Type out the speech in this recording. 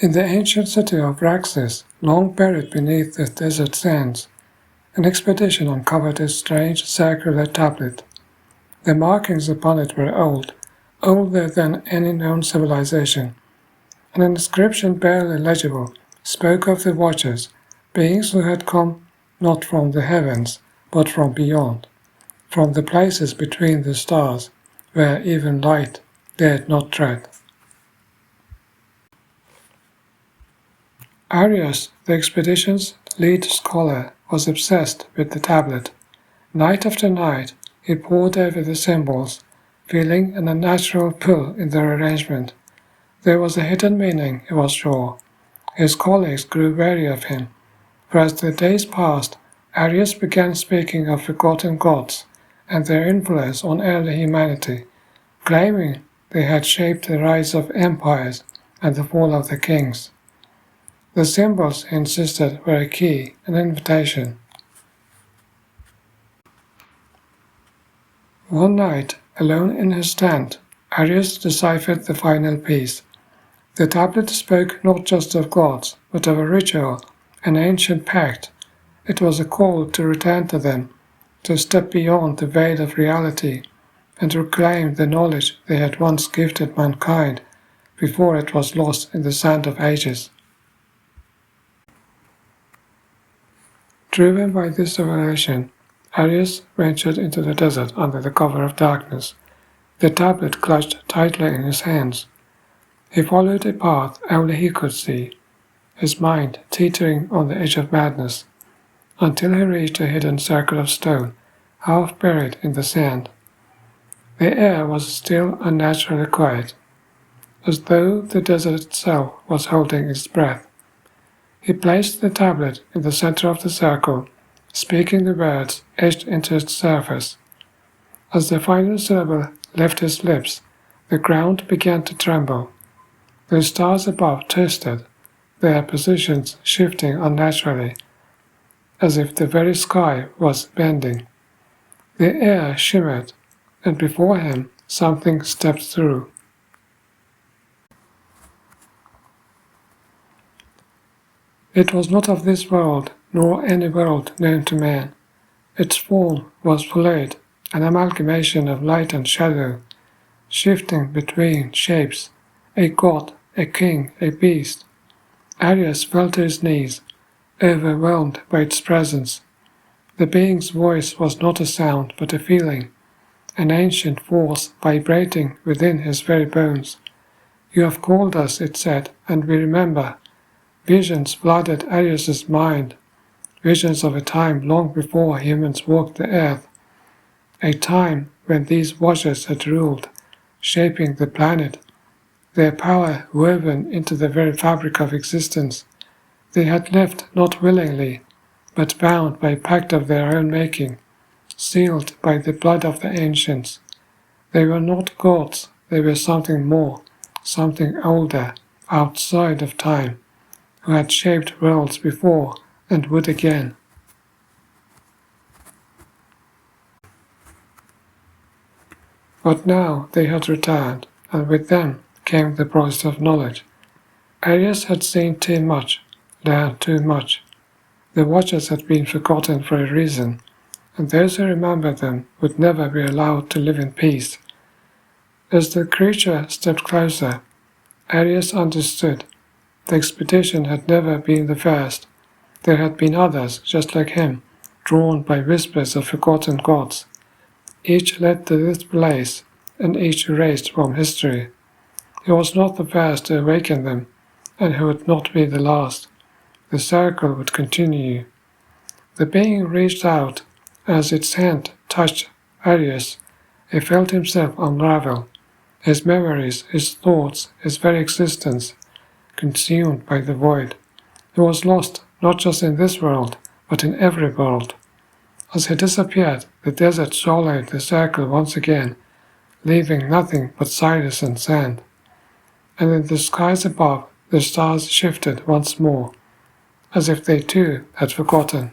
In the ancient city of Raxis, long buried beneath the desert sands, an expedition uncovered a strange circular tablet. The markings upon it were old, older than any known civilization. An inscription barely legible spoke of the Watchers, beings who had come not from the heavens, but from beyond, from the places between the stars, where even light dared not tread. Arius, the expedition's lead scholar, was obsessed with the tablet. Night after night, he pored over the symbols, feeling an unnatural pull in their arrangement. There was a hidden meaning, he was sure. His colleagues grew weary of him, for as the days passed, Arius began speaking of forgotten gods and their influence on early humanity, claiming they had shaped the rise of empires and the fall of the kings. The symbols, he insisted, were a key, an invitation. One night, alone in his tent, Arius deciphered the final piece. The tablet spoke not just of gods, but of a ritual, an ancient pact. It was a call to return to them, to step beyond the veil of reality, and reclaim the knowledge they had once gifted mankind before it was lost in the sand of ages. Driven by this revelation, Arius ventured into the desert under the cover of darkness, the tablet clutched tightly in his hands. He followed a path only he could see, his mind teetering on the edge of madness, until he reached a hidden circle of stone, half buried in the sand. The air was still unnaturally quiet, as though the desert itself was holding its breath. He placed the tablet in the center of the circle, speaking the words etched into its surface. As the final syllable left his lips, the ground began to tremble. The stars above twisted, their positions shifting unnaturally, as if the very sky was bending. The air shimmered, and before him something stepped through. It was not of this world, nor any world known to man. Its form was fluid, an amalgamation of light and shadow, shifting between shapes, a god, a king, a beast. Arius fell to his knees, overwhelmed by its presence. The being's voice was not a sound, but a feeling, an ancient force vibrating within his very bones. "You have called us," it said, "and we remember." Visions flooded Arius's mind, visions of a time long before humans walked the earth, a time when these Watchers had ruled, shaping the planet, their power woven into the very fabric of existence. They had left not willingly, but bound by a pact of their own making, sealed by the blood of the ancients. They were not gods, they were something more, something older, outside of time, who had shaped worlds before and would again. But now they had returned, and with them came the price of knowledge. Arius had seen too much, learned too much. The Watchers had been forgotten for a reason, and those who remembered them would never be allowed to live in peace. As the creature stepped closer, Arius understood. The expedition had never been the first. There had been others, just like him, drawn by whispers of forgotten gods. Each led to this place, and each erased from history. He was not the first to awaken them, and he would not be the last. The circle would continue. The being reached out. As its hand touched Arius, he felt himself unravel, his memories, his thoughts, his very existence, consumed by the void. He was lost not just in this world, but in every world. As he disappeared, the desert swallowed the circle once again, leaving nothing but silence and sand. And in the skies above, the stars shifted once more, as if they too had forgotten.